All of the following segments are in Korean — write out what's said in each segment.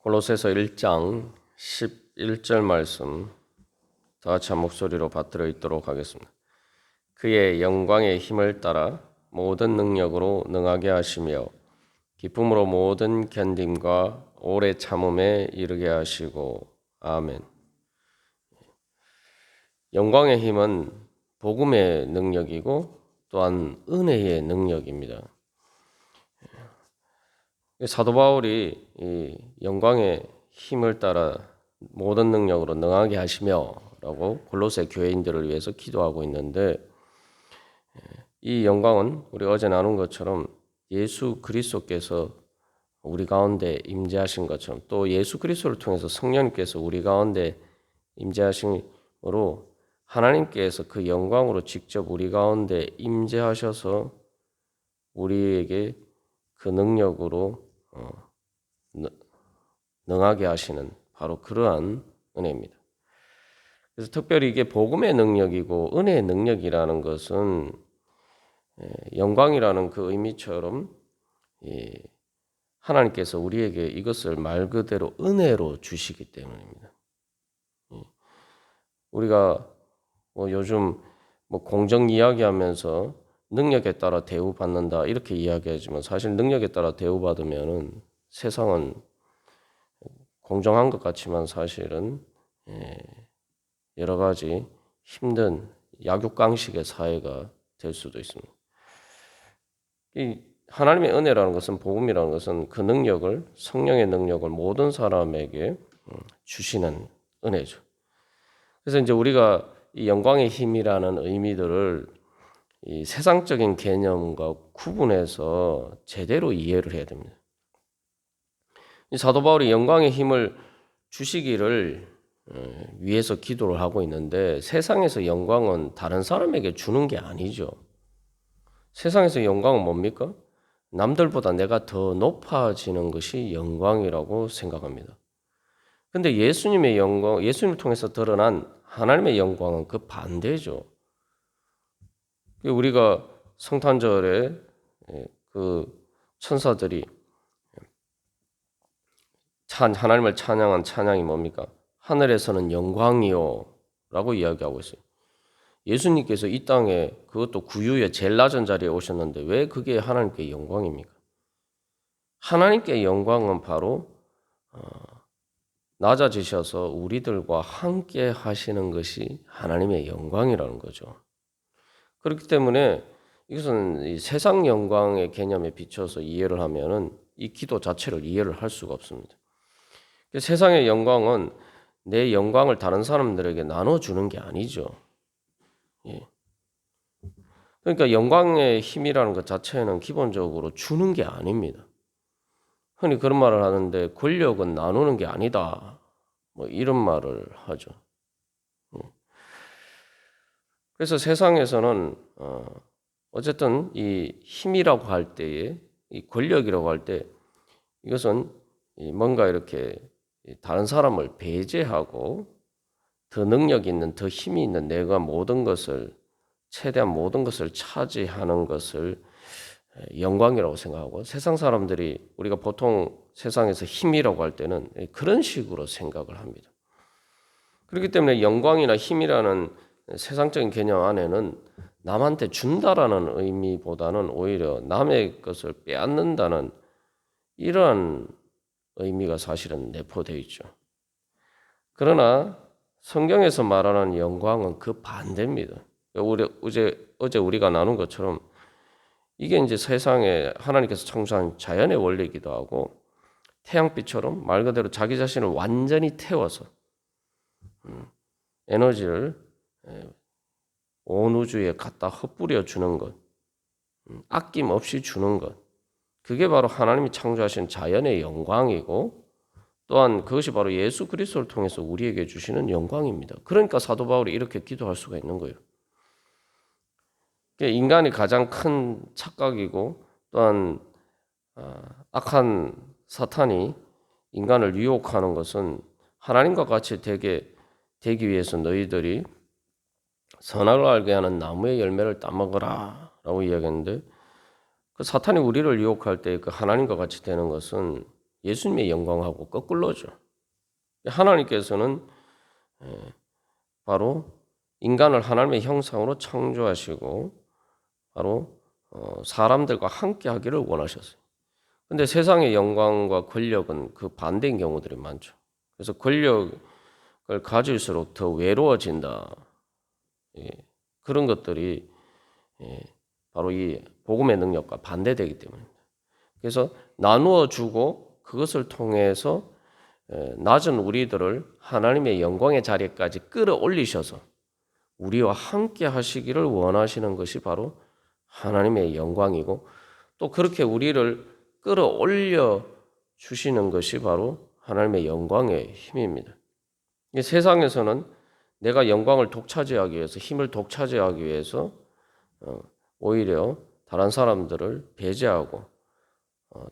골로새서 1장 11절 말씀 다 같이 한 목소리로 받들어 읽도록 하겠습니다. 그의 영광의 힘을 따라 모든 능력으로 능하게 하시며 기쁨으로 모든 견딤과 오래 참음에 이르게 하시고 아멘. 영광의 힘은 복음의 능력이고 또한 은혜의 능력입니다. 사도 바울이 이 영광의 힘을 따라 모든 능력으로 능하게 하시며 라고 골로새 교회인들을 위해서 기도하고 있는데, 이 영광은 우리 어제 나눈 것처럼 예수 그리스도께서 우리 가운데 임재하신 것처럼 또 예수 그리스도를 통해서 성령님께서 우리 가운데 임재하심으로 하나님께서 그 영광으로 직접 우리 가운데 임재하셔서 우리에게 그 능력으로 능하게 하시는 바로 그러한 은혜입니다. 그래서 특별히 이게 복음의 능력이고 은혜의 능력이라는 것은 영광이라는 그 의미처럼 하나님께서 우리에게 이것을 말 그대로 은혜로 주시기 때문입니다. 우리가 요즘 공정 이야기하면서 능력에 따라 대우받는다 이렇게 이야기하지만 사실 능력에 따라 대우받으면은 세상은 공정한 것 같지만 사실은 여러 가지 힘든 약육강식의 사회가 될 수도 있습니다. 이 하나님의 은혜라는 것은 복음이라는 것은 그 능력을 성령의 능력을 모든 사람에게 주시는 은혜죠. 그래서 이제 우리가 이 영광의 힘이라는 의미들을 이 세상적인 개념과 구분해서 제대로 이해를 해야 됩니다. 이 사도 바울이 영광의 힘을 주시기를 위해서 기도를 하고 있는데 세상에서 영광은 다른 사람에게 주는 게 아니죠. 세상에서 영광은 뭡니까? 남들보다 내가 더 높아지는 것이 영광이라고 생각합니다. 근데 예수님의 영광, 예수님을 통해서 드러난 하나님의 영광은 그 반대죠. 우리가 성탄절에 그 천사들이 하나님을 찬양한 찬양이 뭡니까? 하늘에서는 영광이요 라고 이야기하고 있어요. 예수님께서 이 땅에 그것도 구유의 제일 낮은 자리에 오셨는데 왜 그게 하나님께 영광입니까? 하나님께 영광은 바로 낮아지셔서 우리들과 함께 하시는 것이 하나님의 영광이라는 거죠. 그렇기 때문에 이것은 이 세상 영광의 개념에 비춰서 이해를 하면은 이 기도 자체를 이해를 할 수가 없습니다. 세상의 영광은 내 영광을 다른 사람들에게 나눠주는 게 아니죠. 예. 그러니까 영광의 힘이라는 것 자체는 기본적으로 주는 게 아닙니다. 흔히 그런 말을 하는데 권력은 나누는 게 아니다. 이런 말을 하죠. 그래서 세상에서는 어쨌든 이 힘이라고 할 때에 이 권력이라고 할 때 이것은 뭔가 이렇게 다른 사람을 배제하고 더 능력 있는 더 힘이 있는 내가 모든 것을 최대한 모든 것을 차지하는 것을 영광이라고 생각하고 세상 사람들이 우리가 보통 세상에서 힘이라고 할 때는 그런 식으로 생각을 합니다. 그렇기 때문에 영광이나 힘이라는 세상적인 개념 안에는 남한테 준다라는 의미보다는 오히려 남의 것을 빼앗는다는 이러한 의미가 사실은 내포되어 있죠. 그러나 성경에서 말하는 영광은 그 반대입니다. 어제 우리가 나눈 것처럼 이게 이제 세상에 하나님께서 창조한 자연의 원리이기도 하고 태양빛처럼 말 그대로 자기 자신을 완전히 태워서 에너지를 온 우주에 갖다 흩뿌려 주는 것, 아낌없이 주는 것, 그게 바로 하나님이 창조하신 자연의 영광이고 또한 그것이 바로 예수 그리스도를 통해서 우리에게 주시는 영광입니다. 그러니까 사도 바울이 이렇게 기도할 수가 있는 거예요. 인간이 가장 큰 착각이고 또한 악한 사탄이 인간을 유혹하는 것은 하나님과 같이 되기 위해서 너희들이 선악을 알게 하는 나무의 열매를 따먹어라 라고 이야기했는데 그 사탄이 우리를 유혹할 때 그 하나님과 같이 되는 것은 예수님의 영광하고 거꾸로죠. 하나님께서는 바로 인간을 하나님의 형상으로 창조하시고 바로 사람들과 함께 하기를 원하셨어요. 근데 세상의 영광과 권력은 그 반대인 경우들이 많죠. 그래서 권력을 가질수록 더 외로워진다. 예, 그런 것들이 바로 이 복음의 능력과 반대되기 때문입니다. 그래서 나누어 주고 그것을 통해서 낮은 우리들을 하나님의 영광의 자리까지 끌어올리셔서 우리와 함께 하시기를 원하시는 것이 바로 하나님의 영광이고, 또 그렇게 우리를 끌어올려 주시는 것이 바로 하나님의 영광의 힘입니다. 이 세상에서는 내가 영광을 독차지하기 위해서, 힘을 독차지하기 위해서 오히려 다른 사람들을 배제하고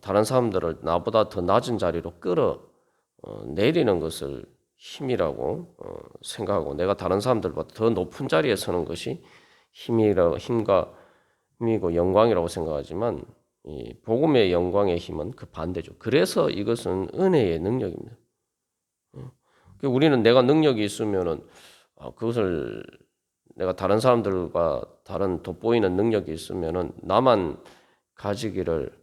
다른 사람들을 나보다 더 낮은 자리로 내리는 것을 힘이라고 생각하고, 내가 다른 사람들보다 더 높은 자리에 서는 것이 힘이고 영광이라고 생각하지만, 이 복음의 영광의 힘은 그 반대죠. 그래서 이것은 은혜의 능력입니다. 우리는 내가 능력이 있으면은 그것을 내가 다른 사람들과 다른 돋보이는 능력이 있으면은 나만 가지기를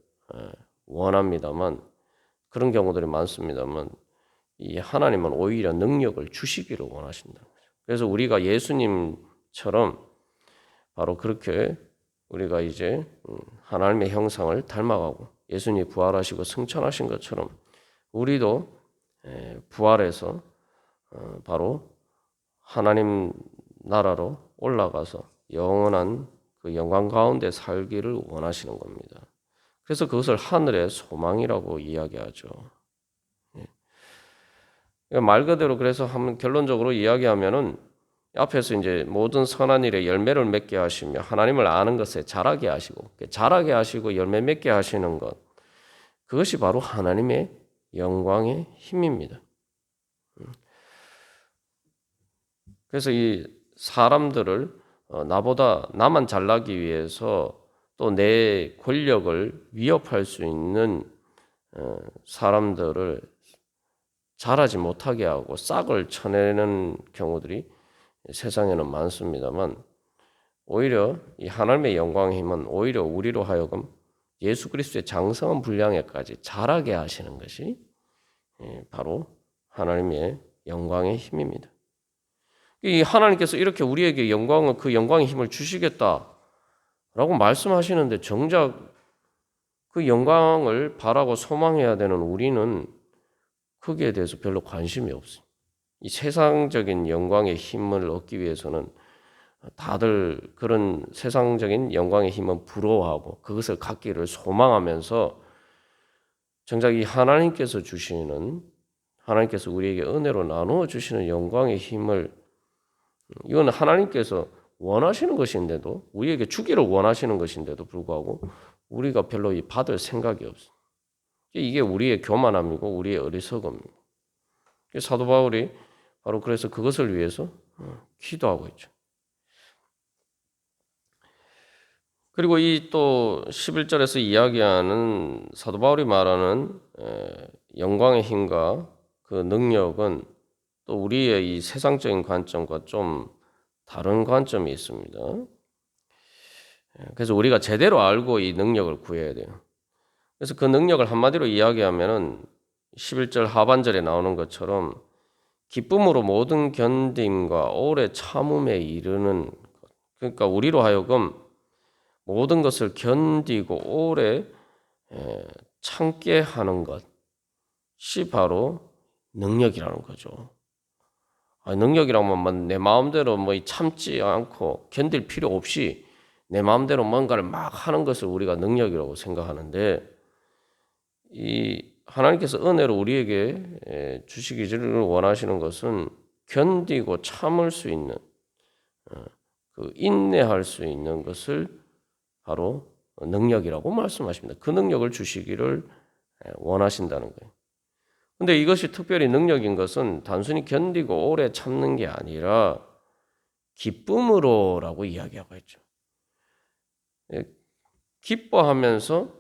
원합니다만, 그런 경우들이 많습니다만, 이 하나님은 오히려 능력을 주시기를 원하신다. 그래서 우리가 예수님처럼 바로 그렇게 우리가 이제 하나님의 형상을 닮아가고 예수님이 부활하시고 승천하신 것처럼 우리도 부활해서 바로 하나님 나라로 올라가서 영원한 그 영광 가운데 살기를 원하시는 겁니다. 그래서 그것을 하늘의 소망이라고 이야기하죠. 말 그대로 그래서 한번 결론적으로 이야기하면은 앞에서 이제 모든 선한 일에 열매를 맺게 하시며 하나님을 아는 것에 자라게 하시고 열매 맺게 하시는 것, 그것이 바로 하나님의 영광의 힘입니다. 그래서 이 사람들을 나만 잘나기 위해서 또 내 권력을 위협할 수 있는 사람들을 자라지 못하게 하고 싹을 쳐내는 경우들이 세상에는 많습니다만, 오히려 이 하나님의 영광의 힘은 오히려 우리로 하여금 예수 그리스도의 장성한 분량에까지 자라게 하시는 것이 바로 하나님의 영광의 힘입니다. 이 하나님께서 이렇게 우리에게 그 영광의 힘을 주시겠다라고 말씀하시는데, 정작 그 영광을 바라고 소망해야 되는 우리는 거기에 대해서 별로 관심이 없어요. 이 세상적인 영광의 힘을 얻기 위해서는 다들 그런 세상적인 영광의 힘은 부러워하고 그것을 갖기를 소망하면서, 정작 이 하나님께서 우리에게 은혜로 나누어 주시는 영광의 힘을, 이건 하나님께서 원하시는 것인데도, 우리에게 주기를 원하시는 것인데도 불구하고 우리가 별로 받을 생각이 없어요. 이게 우리의 교만함이고 우리의 어리석음입니다. 사도 바울이 바로 그래서 그것을 위해서 기도하고 있죠. 그리고 이 또 11절에서 이야기하는 사도 바울이 말하는 영광의 힘과 그 능력은 또 우리의 이 세상적인 관점과 좀 다른 관점이 있습니다. 그래서 우리가 제대로 알고 이 능력을 구해야 돼요. 그래서 그 능력을 한마디로 이야기하면은 11절 하반절에 나오는 것처럼 기쁨으로 모든 견딤과 오래 참음에 이르는 것. 그러니까 우리로 하여금 모든 것을 견디고 오래 참게 하는 것이 바로 능력이라는 거죠. 능력이라면 내 마음대로 참지 않고 견딜 필요 없이 내 마음대로 뭔가를 막 하는 것을 우리가 능력이라고 생각하는데, 이 하나님께서 은혜로 우리에게 주시기를 원하시는 것은 견디고 참을 수 있는, 그 인내할 수 있는 것을 바로 능력이라고 말씀하십니다. 그 능력을 주시기를 원하신다는 거예요. 근데 이것이 특별히 능력인 것은 단순히 견디고 오래 참는 게 아니라 기쁨으로라고 이야기하고 있죠. 기뻐하면서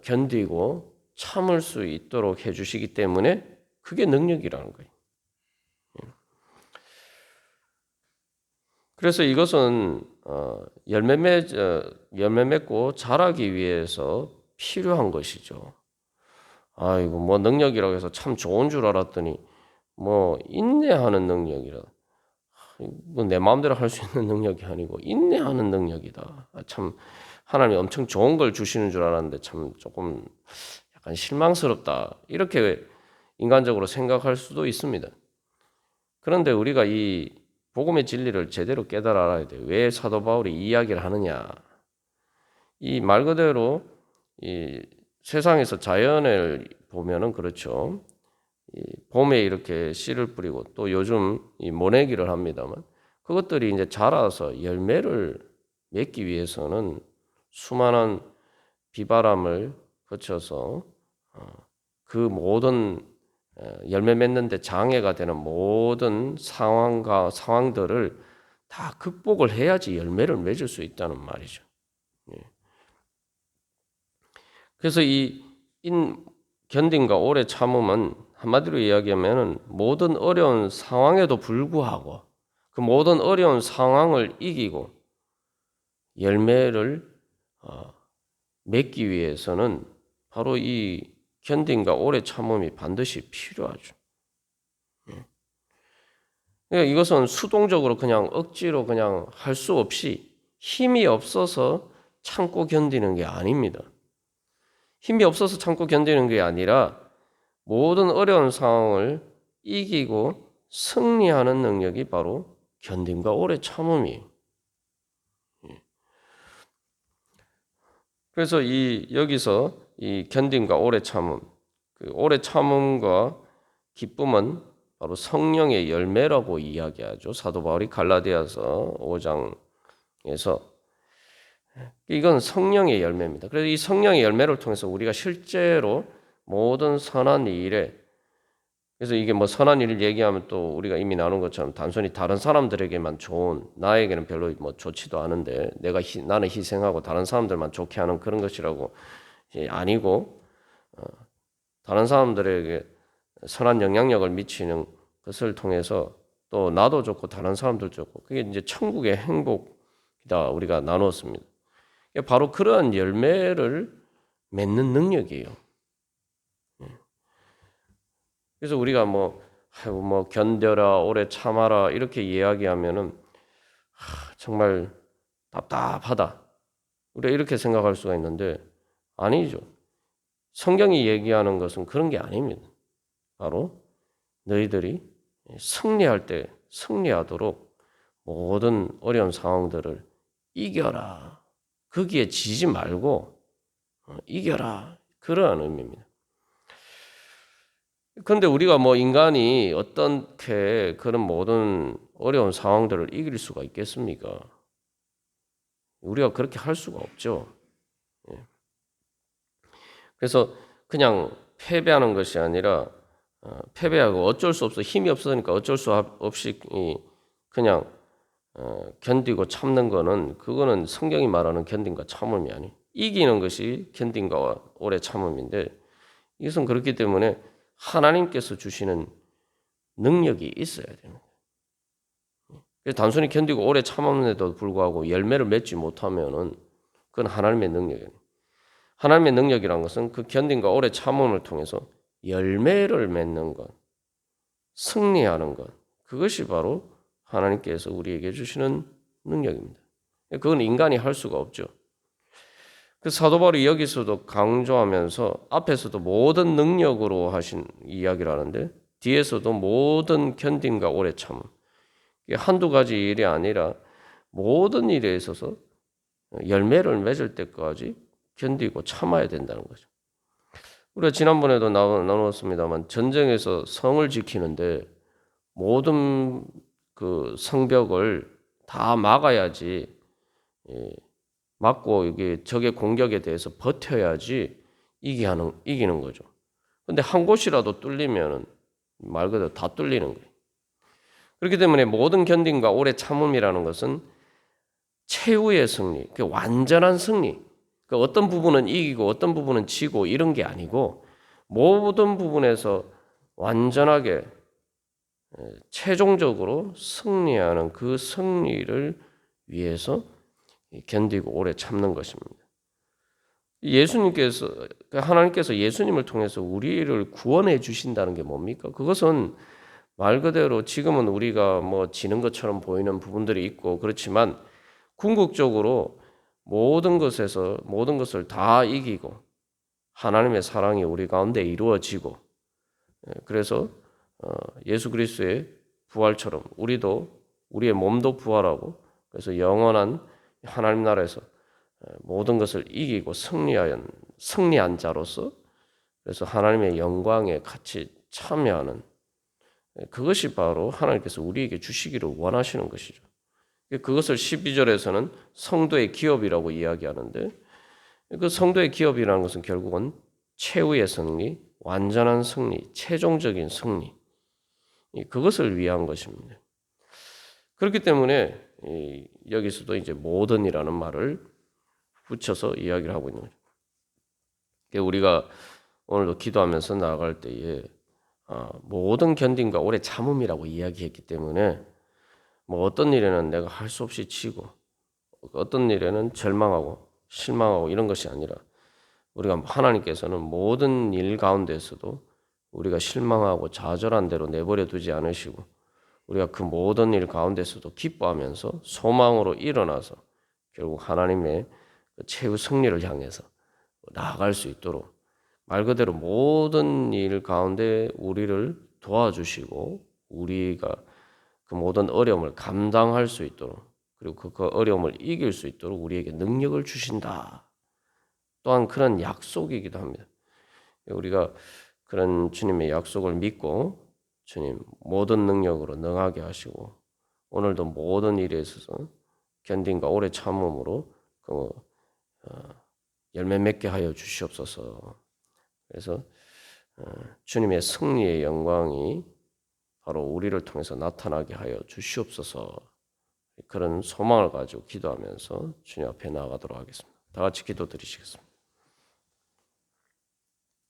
견디고 참을 수 있도록 해주시기 때문에 그게 능력이라는 거예요. 그래서 이것은 열매 맺고 자라기 위해서 필요한 것이죠. 아이고 뭐 능력이라고 해서 참 좋은 줄 알았더니 뭐 인내하는 능력이라. 뭐 내 마음대로 할 수 있는 능력이 아니고 인내하는 능력이다. 참 하나님이 엄청 좋은 걸 주시는 줄 알았는데 참 조금 약간 실망스럽다. 이렇게 인간적으로 생각할 수도 있습니다. 그런데 우리가 이 복음의 진리를 제대로 깨달아 알아야 돼요. 왜 사도 바울이 이 이야기를 하느냐? 이 말 그대로 이 세상에서 자연을 보면은 그렇죠. 이 봄에 이렇게 씨를 뿌리고 또 요즘 이 모내기를 합니다만 그것들이 이제 자라서 열매를 맺기 위해서는 수많은 비바람을 거쳐서 그 모든 열매 맺는데 장애가 되는 모든 상황들을 다 극복을 해야지 열매를 맺을 수 있다는 말이죠. 그래서 이 견딘과 오래 참음은 한마디로 이야기하면 모든 어려운 상황에도 불구하고 그 모든 어려운 상황을 이기고 열매를 맺기 위해서는 바로 이 견딘과 오래 참음이 반드시 필요하죠. 그러니까 이것은 수동적으로 그냥 억지로 그냥 할 수 없이 힘이 없어서 참고 견디는 게 아닙니다. 힘이 없어서 참고 견디는 게 아니라 모든 어려운 상황을 이기고 승리하는 능력이 바로 견딤과 오래 참음이에요. 그래서 여기서 이 견딤과 오래 참음, 그 오래 참음과 기쁨은 바로 성령의 열매라고 이야기하죠. 사도 바울이 갈라디아서 5장에서 이건 성령의 열매입니다. 그래서 이 성령의 열매를 통해서 우리가 실제로 모든 선한 일에 그래서 이게 뭐 선한 일을 얘기하면 또 우리가 이미 나눈 것처럼 단순히 다른 사람들에게만 좋은 나에게는 별로 뭐 좋지도 않은데 나는 희생하고 다른 사람들만 좋게 하는 그런 것이라고 아니고 다른 사람들에게 선한 영향력을 미치는 것을 통해서 또 나도 좋고 다른 사람들 좋고 그게 이제 천국의 행복이다 우리가 나누었습니다. 바로 그러한 열매를 맺는 능력이에요. 그래서 우리가 뭐 견뎌라 오래 참아라 이렇게 이야기하면은 정말 답답하다. 우리가 이렇게 생각할 수가 있는데 아니죠. 성경이 얘기하는 것은 그런 게 아닙니다. 바로 너희들이 승리할 때 승리하도록 모든 어려운 상황들을 이겨라. 거기에 지지 말고 이겨라. 그러한 의미입니다. 그런데 우리가 뭐 인간이 어떻게 그런 모든 어려운 상황들을 이길 수가 있겠습니까? 우리가 그렇게 할 수가 없죠. 그래서 그냥 패배하는 것이 아니라 패배하고 어쩔 수 없어 힘이 없으니까 어쩔 수 없이 그냥 견디고 참는 거는 그거는 성경이 말하는 견딘과 참음이 아니. 이기는 것이 견딘과 오래 참음인데 이것은 그렇기 때문에 하나님께서 주시는 능력이 있어야 됩니다. 단순히 견디고 오래 참았는데도 불구하고 열매를 맺지 못하면은 그건 하나님의 능력이에요. 하나님의 능력이란 것은 그 견딘과 오래 참음을 통해서 열매를 맺는 것, 승리하는 것, 그것이 바로 하나님께서 우리에게 주시는 능력입니다. 그건 인간이 할 수가 없죠. 그 사도 바울이 여기서도 강조하면서 앞에서도 모든 능력으로 하신 이야기를 하는데 뒤에서도 모든 견딤과 오래 참음. 한두 가지 일이 아니라 모든 일에 있어서 열매를 맺을 때까지 견디고 참아야 된다는 거죠. 우리가 지난번에도 나누었습니다만 전쟁에서 성을 지키는데 모든 그 성벽을 다 막아야지 막고 이게 적의 공격에 대해서 버텨야지 이기는 거죠. 근데 한 곳이라도 뚫리면은 말 그대로 다 뚫리는 거예요. 그렇기 때문에 모든 견딤과 오래 참음이라는 것은 최후의 승리, 그 완전한 승리. 그 어떤 부분은 이기고 어떤 부분은 지고 이런 게 아니고 모든 부분에서 완전하게 최종적으로 승리하는 그 승리를 위해서 견디고 오래 참는 것입니다. 하나님께서 예수님을 통해서 우리를 구원해 주신다는 게 뭡니까? 그것은 말 그대로 지금은 우리가 뭐 지는 것처럼 보이는 부분들이 있고 그렇지만 궁극적으로 모든 것을 다 이기고 하나님의 사랑이 우리 가운데 이루어지고 그래서 예수 그리스도의 부활처럼 우리의 몸도 부활하고 그래서 영원한 하나님 나라에서 모든 것을 이기고 승리한 자로서 그래서 하나님의 영광에 같이 참여하는 그것이 바로 하나님께서 우리에게 주시기를 원하시는 것이죠. 그것을 12절에서는 성도의 기업이라고 이야기하는데 그 성도의 기업이라는 것은 결국은 최후의 승리, 완전한 승리, 최종적인 승리 그것을 위한 것입니다. 그렇기 때문에 여기서도 이제 모든이라는 말을 붙여서 이야기를 하고 있는 거죠. 우리가 오늘도 기도하면서 나아갈 때에 모든 견딘과 오래 참음이라고 이야기했기 때문에 뭐 어떤 일에는 내가 할 수 없이 치고 어떤 일에는 절망하고 실망하고 이런 것이 아니라 우리가 하나님께서는 모든 일 가운데서도 우리가 실망하고 좌절한 대로 내버려 두지 않으시고 우리가 그 모든 일 가운데서도 기뻐하면서 소망으로 일어나서 결국 하나님의 최후 승리를 향해서 나아갈 수 있도록 말 그대로 모든 일 가운데 우리를 도와주시고 우리가 그 모든 어려움을 감당할 수 있도록 그리고 그 어려움을 이길 수 있도록 우리에게 능력을 주신다. 또한 그런 약속이기도 합니다. 우리가 그런 주님의 약속을 믿고 주님 모든 능력으로 능하게 하시고 오늘도 모든 일에 있어서 견딘과 오래 참음으로 열매 맺게 하여 주시옵소서. 그래서 주님의 승리의 영광이 바로 우리를 통해서 나타나게 하여 주시옵소서. 그런 소망을 가지고 기도하면서 주님 앞에 나아가도록 하겠습니다. 다 같이 기도드리시겠습니다.